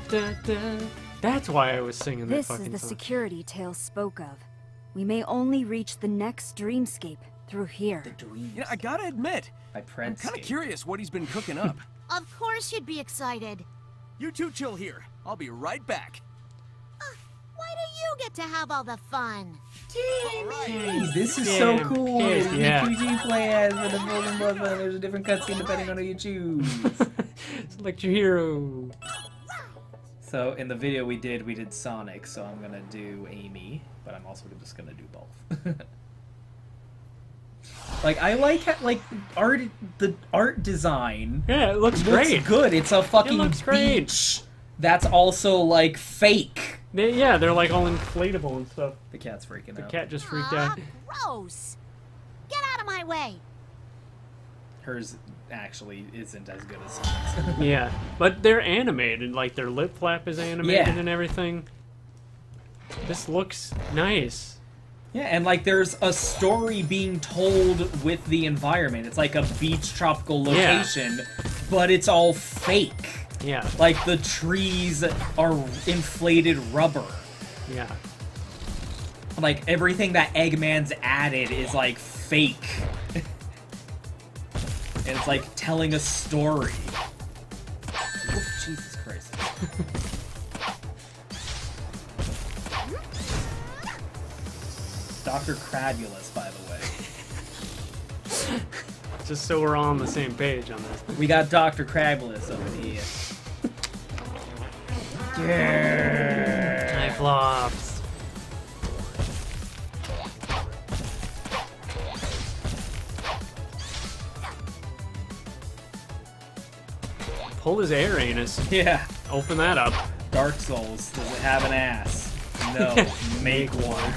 da, da. That's why I was singing that This fucking is the song. security Tail spoke of. We may only reach the next dreamscape through here. The dreams. You know, I gotta admit, By I'm Prince. kind of curious what he's been cooking up. Of course you'd be excited. You two chill here. I'll be right back. Why do you get to have all the fun? Hey, this is so cool. Yeah. The 2G plans for the Golden Blood Run. There's a different cutscene depending on who you choose. Select your hero. So in the video we did Sonic, so I'm gonna do Amy, but I'm also just gonna do both. Like I like the art design. Yeah, it looks great. Good. It's a fucking looks great. beach that's also like fake. They're like all inflatable and stuff. The cat's freaking The out. cat just freaked Aw, out. gross. Get out of my way. Hers actually isn't as good as Sonic's. Yeah, but they're animated. Like their lip flap is animated Yeah. and everything. This looks nice. Yeah, and like there's a story being told with the environment. It's like a beach tropical location, but it's all fake. Yeah. Like the trees are inflated rubber. Yeah. Like everything that Eggman's added is like fake. And it's like telling a story. Oh, Jesus Christ. Dr. Cradulus, by the way. Just so we're all on the same page on this. We got Dr. Cradulus over here. High flops. Pull his air anus. Yeah. Open that up. Dark Souls, does it have an ass? No. Make one.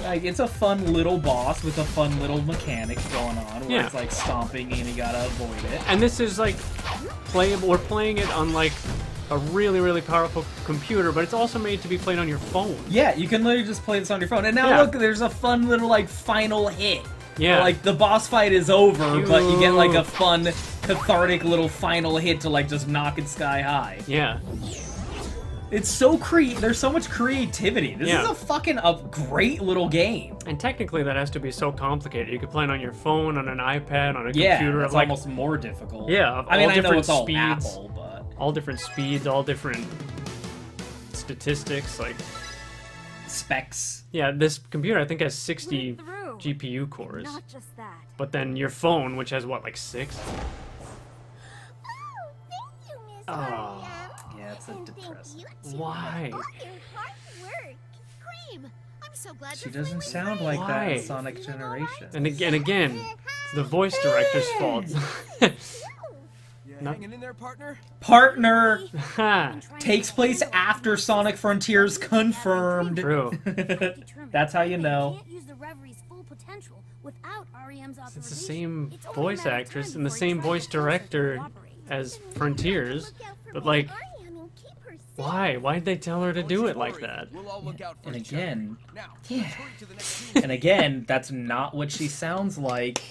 Like, it's a fun little boss with a fun little mechanic going on where Yeah. it's like stomping and you gotta avoid it. And this is like playable. We're playing it on like a really, really powerful computer, but it's also made to be played on your phone. Yeah, you can literally just play this on your phone. And now Yeah. look, there's a fun little like final hit. Yeah. Where, like the boss fight is over, but you get like a fun, cathartic little final hit to like just knock it sky high. Yeah. It's so there's so much creativity. This Yeah. is a great little game. And technically, that has to be so complicated. You could play it on your phone, on an iPad, on a Yeah, computer. it's like, almost more difficult. Yeah, of I mean, all I know different it's all speeds. Apple, but all different speeds, all different statistics. Like, specs. yeah, this computer I think has 60 Through. GPU cores. Not just that. But then your phone, which has what, like 6? Oh, thank you, Miss Oh. Marianne. Yeah, it's a And thank depressing. you too Why? for all your hard work. Cream, I'm so glad She you're doesn't finally sound free. like that in Why? Sonic Generations. And again, it's the voice director's fault. You No. hanging in there, partner? Partner Ha! takes place after Sonic Frontiers confirmed. True. That's how you know. Can't use the Reveries' full potential without REM's authorization. It's the same It's only a voice matter of actress time and the before same you voice try to force her to director cooperate. as Frontiers. Look out for But Miss like, Marianne and keep her safe. why? Why'd they tell her to do it like Don't you that? worry. We'll all look out for And each other. again, Now, yeah. let's hurry to the next scene. And again, that's not what she sounds like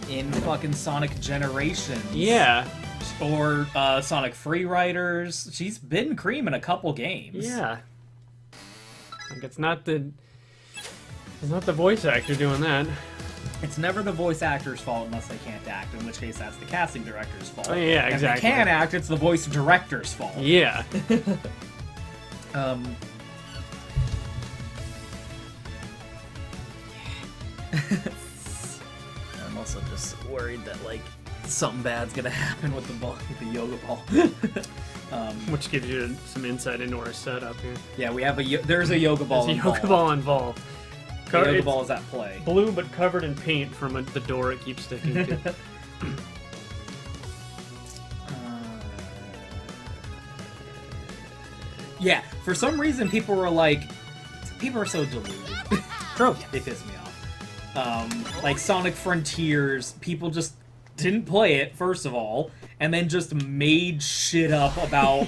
in fucking Sonic Generations. Yeah. Or Sonic Freeriders. She's been Cream in a couple games. Yeah. Like it's not the voice actor doing that. It's never the voice actor's fault unless they can't act, in which case that's the casting director's fault. Oh, yeah, And exactly. if they can act, it's the voice director's fault. Yeah. I'm also just worried that, like, something bad's gonna happen with the ball, with the yoga ball. Which gives you some insight into our setup here. Yeah, we have there's a yoga ball There's a involved. yoga ball involved. The yoga It's ball is at play. blue but covered in paint from the door it keeps sticking to. Yeah, for some reason people were like, people are so deluded. True. They piss me off. Like Sonic Frontiers, people just didn't play it, first of all, and then just made shit up about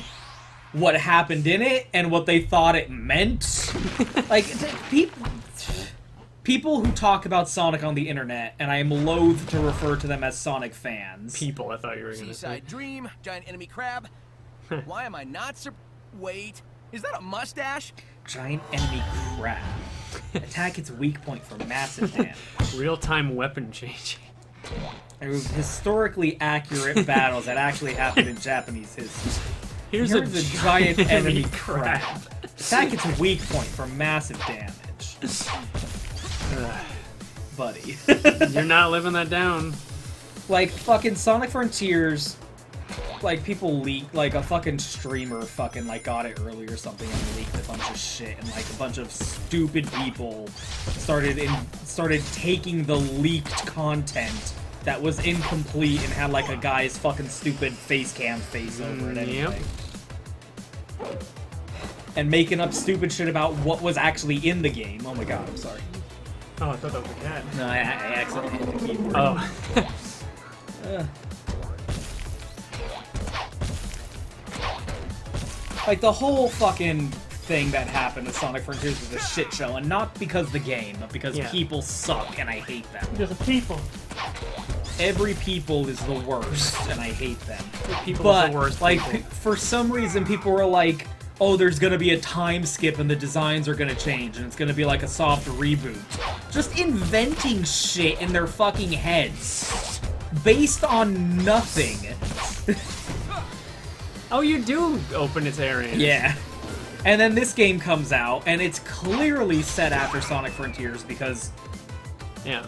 what happened in it and what they thought it meant. Like, people... people who talk about Sonic on the internet, and I am loath to refer to them as Sonic fans. People, I thought you were going to say. Seaside Dream, giant enemy crab. Why am I not Wait, is that a mustache? Giant enemy crab. Attack its weak point for massive damage. Real-time weapon changing. It was historically accurate battles that actually happened in Japanese history. Here's a a giant enemy crab. Attack its weak point for massive damage. Buddy. You're not living that down. Like, fucking Sonic Frontiers, like, people leaked, like, a fucking streamer fucking, like, got it early or something and leaked a bunch of shit, and, like, a bunch of stupid people started taking the leaked content that was incomplete and had, like, a guy's fucking stupid face cam face over it anyway. Yep. And making up stupid shit about what was actually in the game. Oh my god, I'm sorry. Oh, I thought that was a cat. No, I accidentally hit the keyboard. Oh. Like, the whole fucking thing that happened with Sonic Frontiers was a shit show, and not because of the game, but because people suck, and I hate them. Because of people. Every people is the worst, and I hate them. People are the worst. Like, for some reason, people were like, oh, there's gonna be a time skip and the designs are gonna change, and it's gonna be like a soft reboot. Just inventing shit in their fucking heads. Based on nothing. Oh, you do open its area. Yeah. And then this game comes out, and it's clearly set after Sonic Frontiers because... Yeah.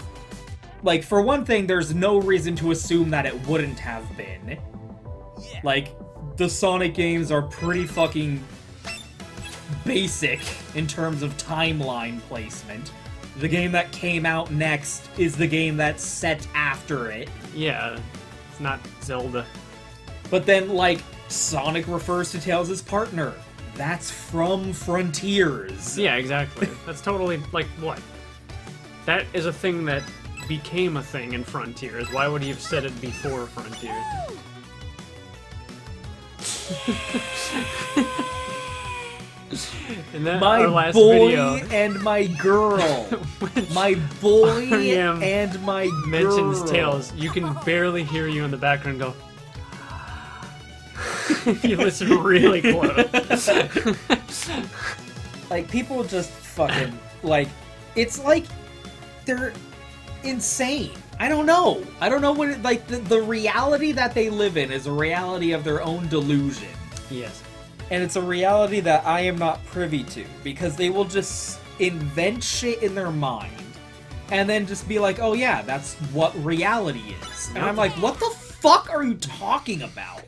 Like, for one thing, there's no reason to assume that it wouldn't have been. Yeah. Like, the Sonic games are pretty fucking basic in terms of timeline placement. The game that came out next is the game that's set after it. Yeah. It's not Zelda. But then, like, Sonic refers to Tails as partner. That's from Frontiers. Yeah, exactly. That's totally, like, what? That is a thing that became a thing in Frontiers. Why would he have said it before Frontiers? And that, My our last boy video and my girl. My boy REM and my girl. mentions Tails. You can barely hear you in the background go. If you listen really close. Like, people just fucking, like, it's like they're insane. I don't know. I don't know what it, like, the reality that they live in is a reality of their own delusion. Yes. And it's a reality that I am not privy to, because they will just invent shit in their mind and then just be like, oh yeah, that's what reality is. And I'm like, what the fuck are you talking about?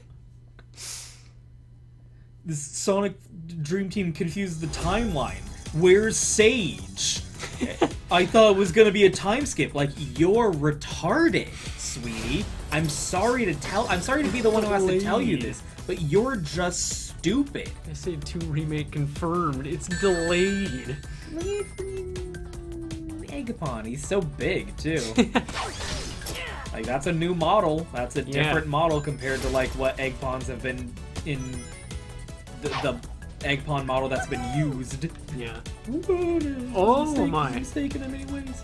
This Sonic Dream Team confuses the timeline. Where's Sage? I thought it was gonna be a time skip. Like, you're retarded, sweetie. I'm sorry to be the one who has to tell you this, but you're just stupid. I say 2 remake confirmed. It's delayed. Eggpon, he's so big too. Like, that's a new model. That's a different model compared to like what Eggpons have been in the Eggpon model that's been used. Yeah. Oh my! Mistaken in many ways.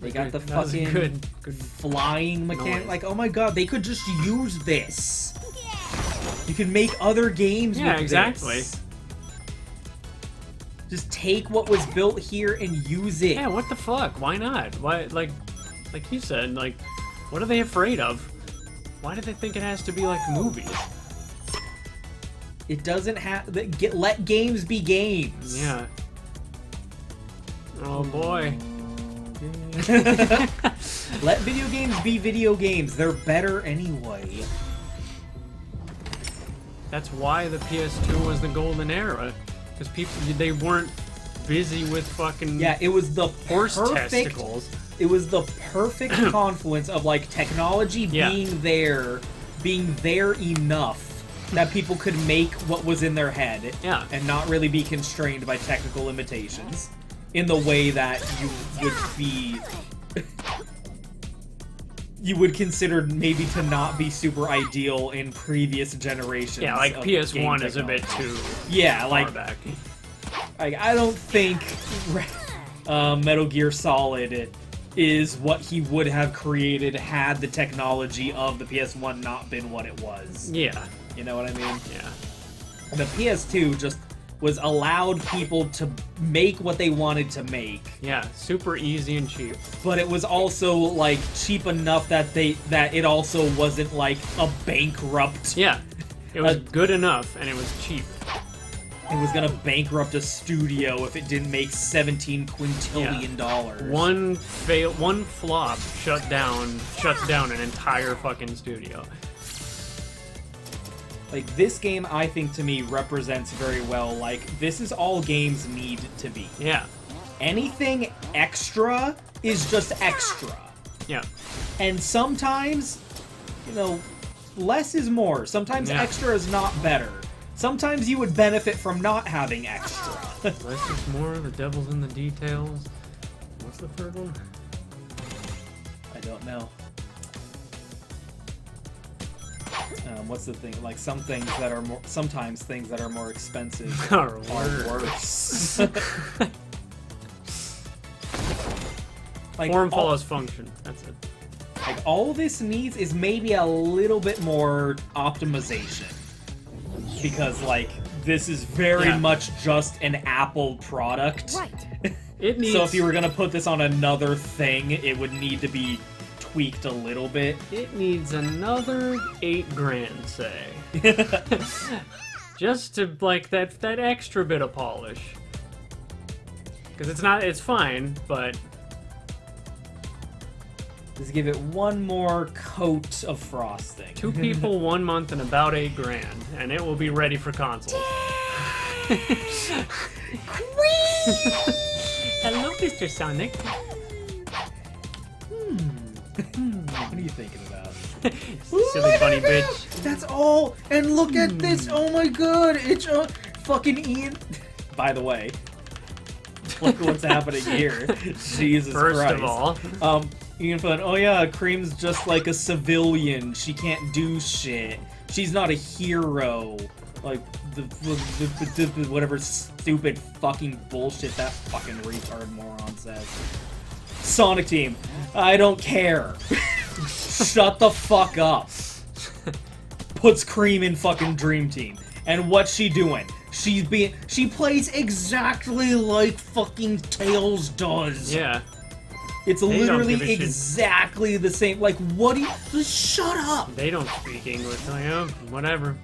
They got the fucking good flying mechanic. noise. Like, oh my god, they could just use this. You can make other games with exactly. this. Just take what was built here and use it. Yeah, what the fuck? Why not? Why, like you said, like, what are they afraid of? Why do they think it has to be like movies? It doesn't have... Let games be games. Yeah. Oh boy. Let video games be video games. They're better anyway. That's why the PS2 was the golden era. Because people, they weren't busy with fucking Yeah, it was the horse testicles. It was the perfect confluence of, like, technology being there enough that people could make what was in their head Yeah. and not really be constrained by technical limitations in the way that you would be... you would consider maybe to not be super ideal in previous generations. Yeah, like of PS1 game is a bit technology. too Yeah, far like back. I don't think Metal Gear Solid is what he would have created had the technology of the PS1 not been what it was. Yeah. You know what I mean? Yeah. The PS2 just was allowed people to make what they wanted to make. Yeah, super easy and cheap. But it was also like cheap enough that it also wasn't like a bankrupt. Yeah. It was good enough and it was cheap. It was gonna bankrupt a studio if it didn't make $17 quintillion. One flop shuts down an entire fucking studio. Like, this game, I think, to me, represents very well, like, this is all games need to be. Yeah. Anything extra is just extra. Yeah. And sometimes, you know, less is more. Sometimes extra is not better. Sometimes you would benefit from not having extra. Less is more, the devil's in the details. What's the third one? I don't know. What's the thing? Like, some things that are more... Sometimes things that are more expensive Are are worse. Like, Form follows function. That's it. Like, all this needs is maybe a little bit more optimization. Because, like, this is very much just an Apple product. Right. It needs... So if you were gonna put this on another thing, it would need to be tweaked a little bit. It needs another $8,000, say. Just to, like, that extra bit of polish. Because it's fine, but... Just give it one more coat of frosting. 2 people, 1 month, and about $8,000, and it will be ready for consoles. Hello, Mr. Sonic. What are you thinking about? Silly bunny bitch. That's all! And look at this! Oh my god! It's fucking Ian... By the way, look what's happening here. Jesus First Christ. of all... Ian Fun, oh yeah, Cream's just like a civilian. She can't do shit. She's not a hero. Like, the whatever stupid fucking bullshit that fucking retard moron says. Sonic Team, I don't care. Shut the fuck up. Puts Cream in fucking Dream Team. And what's she doing? She plays exactly like fucking Tails does. Yeah. It's They don't literally give a shit. exactly the same. Like, what do you... Just shut up! They don't speak English. Like, oh, whatever.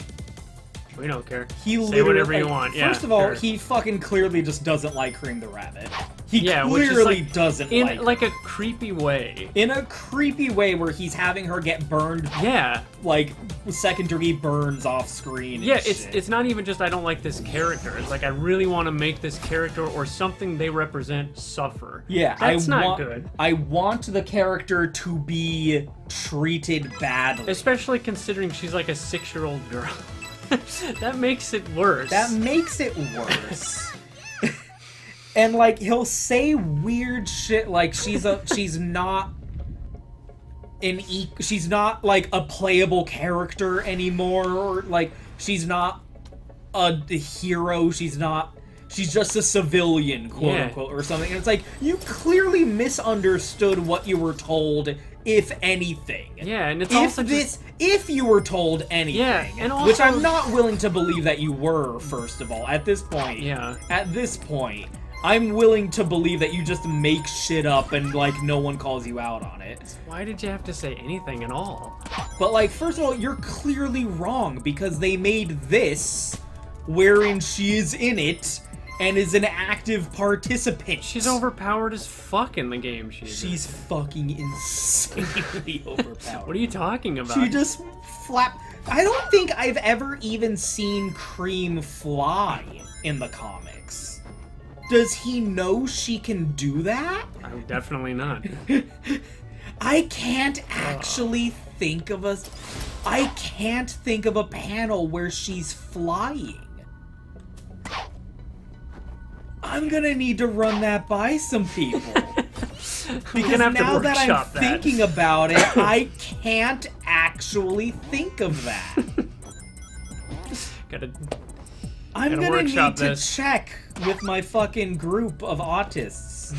We don't care. He Say literally, whatever you like, want. Yeah, first of all, sure. he fucking clearly just doesn't like Cream the Rabbit. He which is, clearly like, doesn't in like her. like a creepy way. In a creepy way where he's having her get burned, Yeah. like, second-degree burns off screen and Yeah, shit. it's not even just I don't like this character. It's like I really want to make this character or something they represent suffer. Yeah, That's not good. I want the character to be treated badly. Especially considering she's like a 6-year-old girl. That makes it worse. That makes it worse. And like he'll say weird shit like she's not like a playable character anymore, or like she's not a hero, she's just a civilian, quote unquote, or something. And it's like, you clearly misunderstood what you were told, if anything. Yeah, and it's also if you were told anything, and also, which I'm not willing to believe that you were, first of all, at this point. Yeah. At this point, I'm willing to believe that you just make shit up and, like, no one calls you out on it. Why did you have to say anything at all? But, like, first of all, you're clearly wrong, because they made this wherein she is in it and is an active participant. She's overpowered as fuck in the game. She's fucking insanely overpowered. What are you talking about? She just I don't think I've ever even seen Cream fly in the comics. Does he know she can do that? Definitely not. I can't actually think of a... I can't think of a panel where she's flying. I'm gonna need to run that by some people. Because now that I'm thinking about it, I can't actually think of that. I'm gonna need to check with my fucking group of autists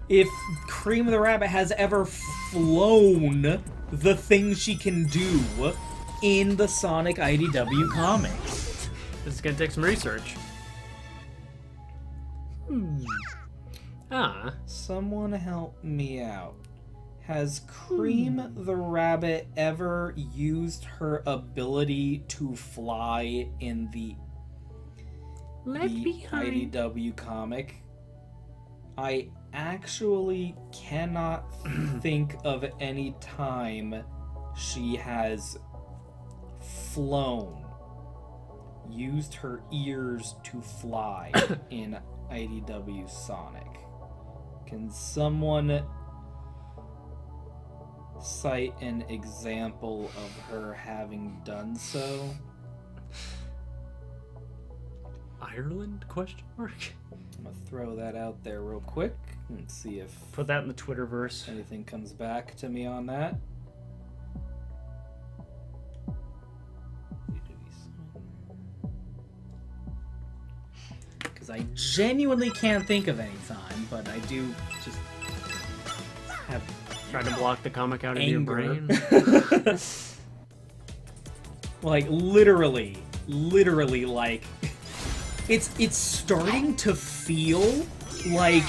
if Cream the Rabbit has ever flown the thing she can do in the Sonic IDW comics. This is gonna take some research. Someone help me out. Has Cream the Rabbit ever used her ability to fly in the IDW comic? I actually cannot think of any time she has flown, used her ears to fly in IDW Sonic. Can someone cite an example of her having done so? Ireland? Question mark. I'm gonna throw that out there real quick and see if put that in the Twitterverse. Anything comes back to me on that. Because I genuinely can't think of any time, but I do just have tried to block the comic out of your brain. Like literally like it's starting to feel like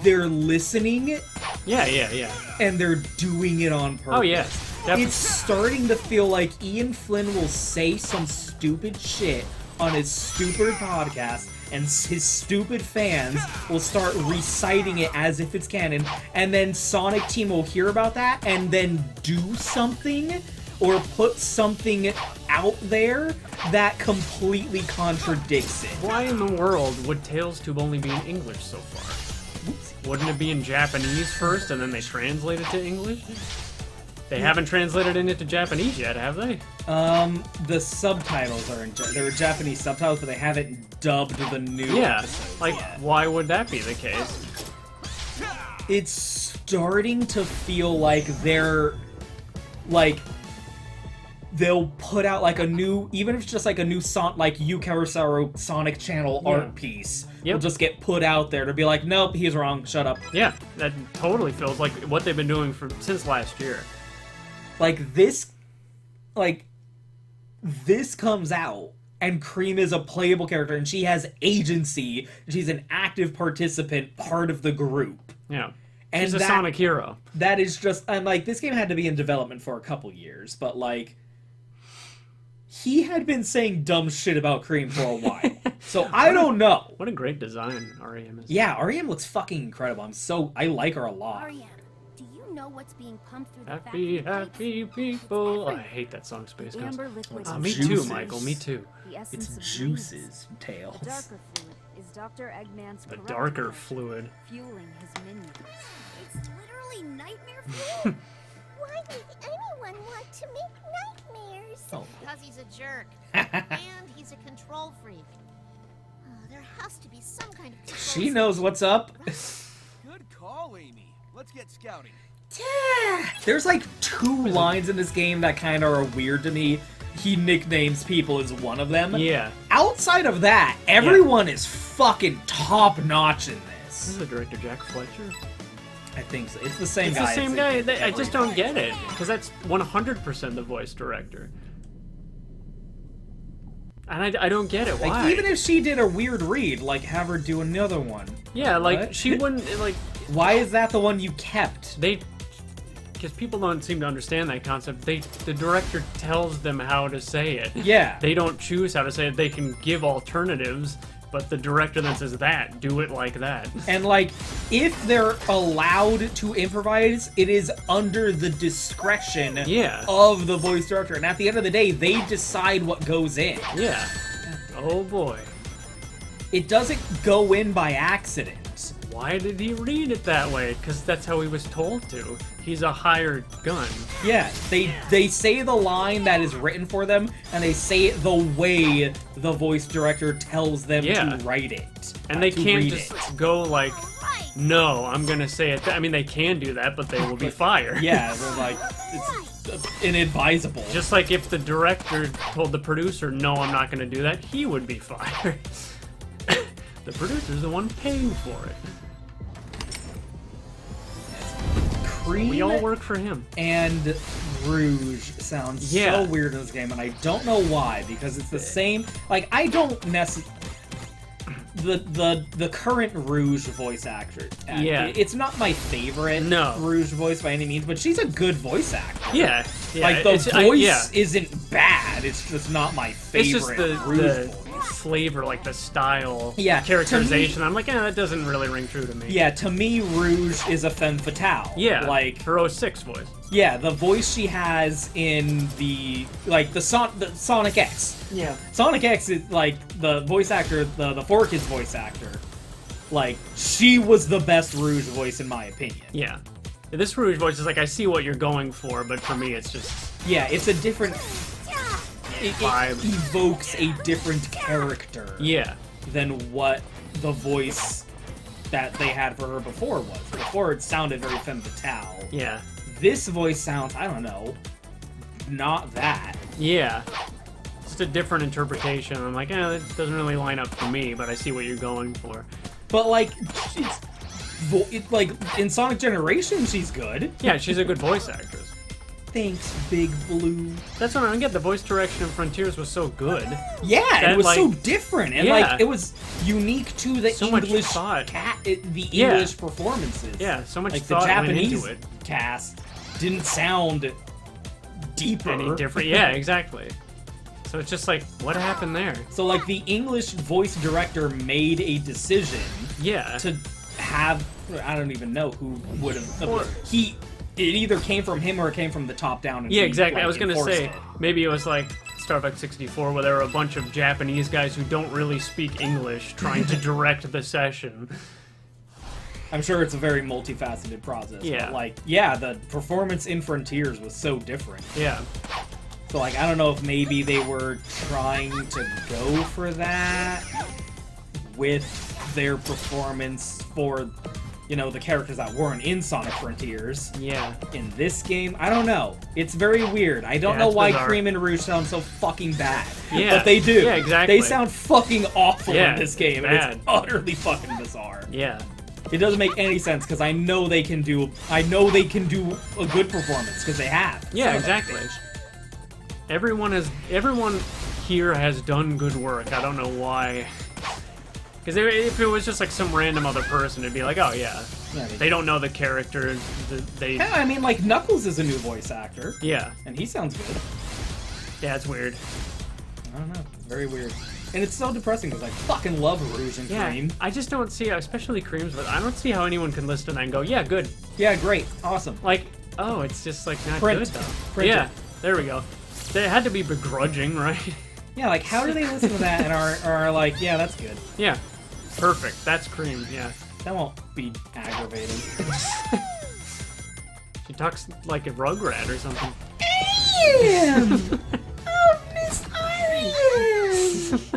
they're listening. Yeah. And they're doing it on purpose. Oh yeah. Definitely. It's starting to feel like Ian Flynn will say some stupid shit on his stupid podcast, and his stupid fans will start reciting it as if it's canon, and then Sonic Team will hear about that and then do something or put something out there that completely contradicts it. Why in the world would Tails Tube only be in English so far? Wouldn't it be in Japanese first and then they translate it to English? They haven't translated it into Japanese yet, have they? The subtitles are there are Japanese subtitles, but they haven't dubbed the new episodes yet. Why would that be the case? It's starting to feel like they're, like, they'll put out, like, a new, even if it's just, like, a new like, Yu Kawasaru Sonic Channel art piece. Will just get put out there to be like, nope, he's wrong, shut up. Yeah, that totally feels like what they've been doing since last year. Like, this comes out, and Cream is a playable character, and she has agency, she's an active participant, part of the group. Yeah. And she's a Sonic hero. That is just, and like, this game had to be in development for a couple years, but like, he had been saying dumb shit about Cream for a while. So I don't know. What a great design REM is. Yeah, REM looks fucking incredible. I like her a lot. REM, do you know what's being pumped through happy, the happy people. I hate that song, Space Ghost. Me juices. too, Michael. Me too. It's juices, Tails. The darker fluid is Dr. Eggman's The darker fluid. fueling his minions. It's literally nightmare fuel. Why would anyone want to make nightmares? Oh. Because he's a jerk. And he's a control freak. There has to be some kind of control. She knows what's up. Good call, Amy. Let's get scouting. There's like 2 lines in this game that kind of are weird to me. He nicknames people as one of them. Yeah. Outside of that, everyone is fucking top notch in this. This is the director, Jack Fletcher. I think so. It's the same guy. It's the same guy. I just don't get it, because that's 100% the voice director. And I don't get it. Why? Like, even if she did a weird read, like, have her do another one. Yeah, like, What? she wouldn't, like... Why is that the one you kept? Because people don't seem to understand that concept. The director tells them how to say it. Yeah. They don't choose how to say it. They can give alternatives, but the director then says do it like that. And, like, if they're allowed to improvise, it is under the discretion of the voice director. And at the end of the day, they decide what goes in. Yeah. Oh, boy. It doesn't go in by accident. Why did he read it that way? Because that's how he was told to. He's a hired gun. Yeah, they say the line that is written for them, and they say it the way the voice director tells them to write it. And they can't just go like, no, I'm gonna say it. I mean, they can do that, but they will be fired. Yeah, they're like, it's inadvisable. Just like if the director told the producer, no, I'm not gonna do that, he would be fired. The producer's the one paying for it. Cream We all work for him. and Rouge sounds so weird in this game, and I don't know why, because it's the same. Like, I don't necessarily. The current Rouge voice actor. It's not my favorite Rouge voice by any means, but she's a good voice actor. Yeah. Like, the voice isn't bad, it's just not my favorite It's just Rouge voice. Flavor, like the style, Yeah, characterization. I'm like, that doesn't really ring true to me. Yeah, to me, Rouge is a femme fatale. Yeah, like her 06 voice. Yeah, the voice she has in the Sonic X. Yeah, Sonic X is like the voice actor, the 4Kids voice actor. Like, she was the best Rouge voice in my opinion. Yeah, this Rouge voice is like, I see what you're going for, but for me, it's just it's a different. It evokes a different character. Yeah. Than what the voice that they had for her before was. Before it sounded very femme fatale. Yeah. This voice sounds, I don't know, not that. Yeah. Just a different interpretation. I'm like, that doesn't really line up for me, but I see what you're going for. But like, like in Sonic Generations, she's good. Yeah, she's a good voice actress. Thanks, Big Blue. That's what I don't get. The voice direction in Frontiers was so good. Yeah, it was so different, and like it was unique to the English English performances. Yeah, so much like thought the Japanese went into it. Cast didn't sound deeper. Any different? Yeah, exactly. So it's just like, what happened there? So like the English voice director made a decision. Yeah. To have, I don't even know who would have. It either came from him or it came from the top down. And exactly. Like, I was gonna say maybe it was like Star Fox 64, where there were a bunch of Japanese guys who don't really speak English trying to direct the session. I'm sure it's a very multifaceted process. Yeah. But like, yeah, the performance in Frontiers was so different. Yeah. So like, I don't know if maybe they were trying to go for that with their performance for, you know, the characters that weren't in Sonic Frontiers. Yeah. In this game, I don't know. It's very weird. I don't know why Cream and Rouge sound so fucking bad. Yeah. But they do. Yeah, exactly. They sound fucking awful in this game, and bad. it's utterly fucking bizarre. Yeah. It doesn't make any sense because I know they can do a good performance because they have. Yeah, exactly. Everyone here has done good work. I don't know why. Because if it was just like some random other person, it'd be like, oh yeah, they don't know the character. Yeah, I mean, like Knuckles is a new voice actor. Yeah, and he sounds good. Yeah, it's weird. I don't know. It's very weird. And it's so depressing because I fucking love Rouge and Cream. I just don't see, especially Cream's, but I don't see how anyone can listen to that and go, yeah, good. Yeah, great. Awesome. Like, oh, it's just like not good though. Yeah, there we go. They had to be begrudging, right? Yeah, like how do they listen to that and are like, yeah, that's good. Yeah, perfect. That's Cream, yeah. That won't be aggravating. She talks like a Rugrat or something. Damn! Oh, Miss Iris!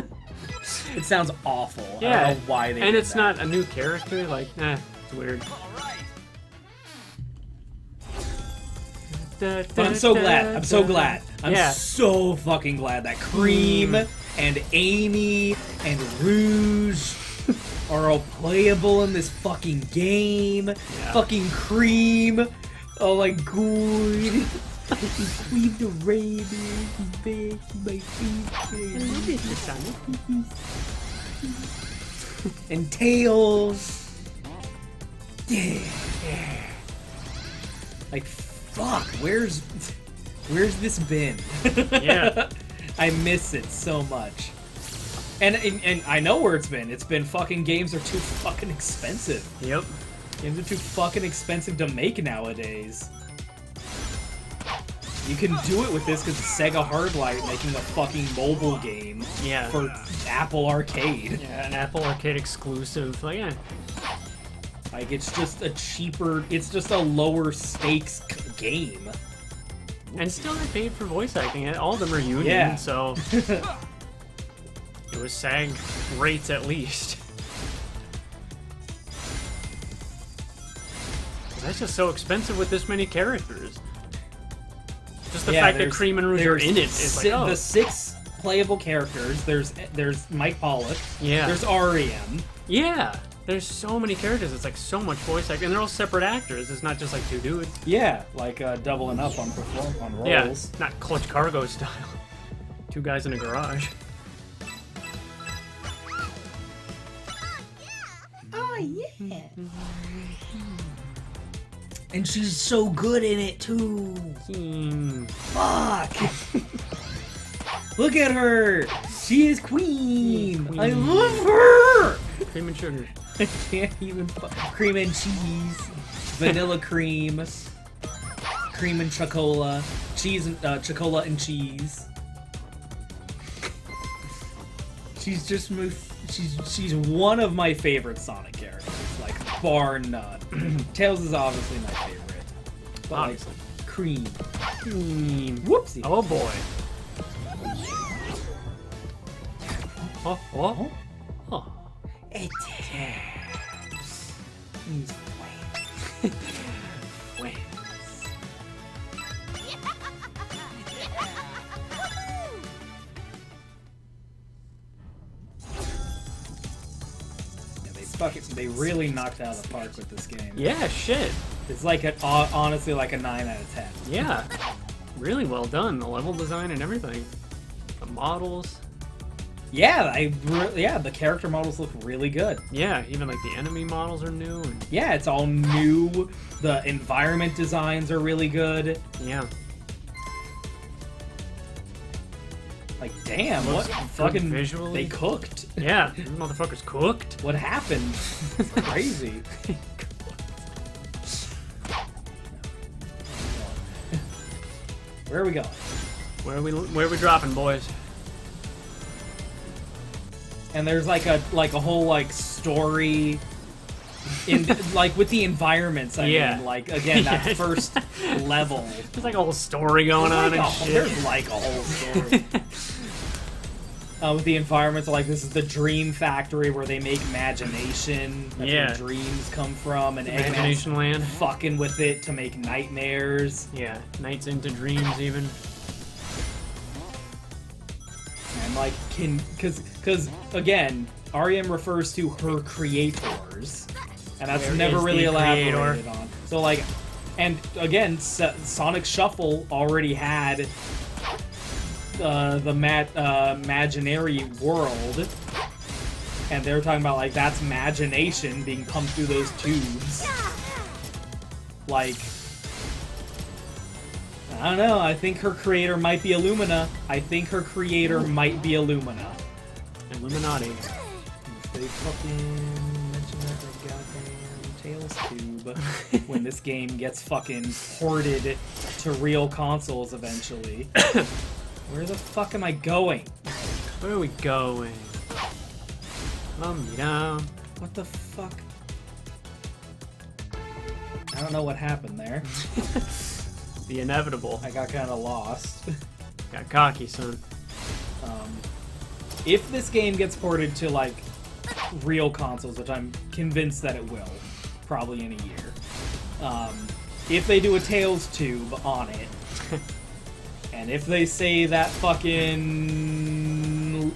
It sounds awful. Yeah. I don't know why they and did it's that. not a new character, like, it's weird. But I'm so glad. I'm so glad. I'm so fucking glad that Cream and Amy and Rouge are all playable in this fucking game. Yeah. Fucking Cream. Oh my god. Cream the rabbit. My favorite. And Tails. Yeah. Like, fuck, where's this been? Yeah. I miss it so much. And I know where it's been. It's been fucking games are too fucking expensive. Yep. Games are too fucking expensive to make nowadays. You can do it with this because Sega Hardlight making a fucking mobile game for Apple Arcade. Yeah, an Apple Arcade exclusive. Like, Like, it's just a cheaper, it's just a lower stakes game. And still they paid for voice acting. All of them are union, Yeah. so it was SAG rates at least. That's just so expensive with this many characters. Just the fact that Cream and Rouge are in it is like, oh. The 6 playable characters. There's Mike Pollock. Yeah. There's REM. Yeah. There's so many characters. It's like so much voice acting, and they're all separate actors. It's not just like 2 dudes. Yeah, like doubling up on roles. Yeah, not Clutch Cargo style. 2 guys in a garage. Oh yeah. And she's so good in it too. Fuck. Look at her. She is queen. I love her. Cream and sugar. I can't even. Cream and cheese. Vanilla cream. Cream and chocola. Cheese and chocola and cheese. She's just she's one of my favorite Sonic characters, like bar none. Tails is obviously my favorite, but obviously. Like Cream. Whoopsie. Oh boy. Oh, oh, oh. It is. Wait. They really knocked it out of the park with this game. Yeah, shit. It's like honestly like a 9 out of 10. Yeah. Really well done. The level design and everything. The models. Yeah, the character models look really good. Yeah, even like the enemy models are new. And... yeah, it's all new. The environment designs are really good. Yeah. Like, damn, what fucking visually? They cooked. Yeah, these motherfuckers cooked. What happened? It's crazy. Where are we going? Where are we dropping, boys? And there's like a whole like story in like with the environments. I mean, like again, that first level. There's like a whole story going on and shit. There's like a whole story. With the environments, like this is the Dream Factory where they make imagination. That's where dreams come from, and Imagination Land. Fucking with it to make nightmares. Yeah, nights into dreams even. And like, because again, REM refers to her creators, and that's never really elaborated on. So like, and again, Sonic Shuffle already had the imaginary world, and they were talking about like that's imagination being pumped through those tubes. Like, I don't know, I think her creator might be Illumina. I think her creator might be Illumina. Illuminati. If they fucking mention that goddamn Tails tube when this game gets fucking ported to real consoles eventually. Where the fuck am I going? Where are we going? Down. What the fuck? I don't know what happened there. The inevitable. I got kind of lost. Got cocky, son. If this game gets ported to, like, real consoles, which I'm convinced that it will, probably in a year, if they do a Tails tube on it, and if they say that fucking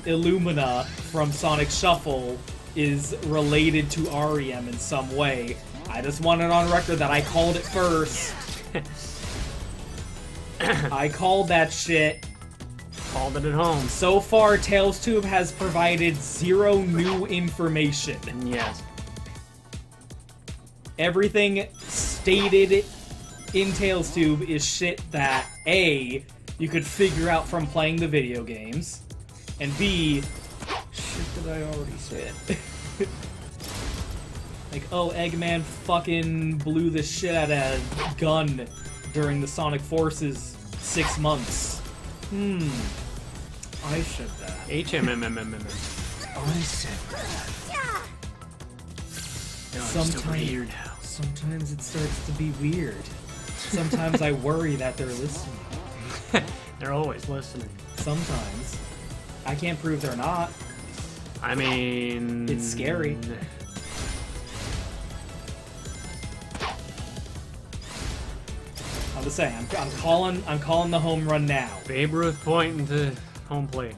Illumina from Sonic Shuffle is related to REM in some way, I just want it on record that I called it first. I called that shit. Called it at home. So far, Tails Tube has provided 0 new information. Yes. Everything stated in Tails Tube is shit that A, you could figure out from playing the video games, and B, shit that I already said. Like, oh, Eggman fucking blew the shit out of a gun during the Sonic Forces 6 months. I said that. HMMMMM. I said that. Sometimes it starts to be weird. Sometimes I worry that they're listening. They're always listening. Sometimes. I can't prove they're not. I mean... It's scary. I'm just saying, I'm calling the home run now. Babe Ruth pointing to home plate.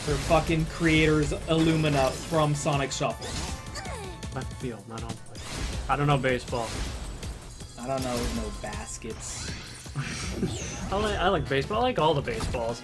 For fucking creators Illumina from Sonic Shuffle. Left field, not home plate. I don't know baseball. I don't know no baskets. I like baseball. I like all the baseballs.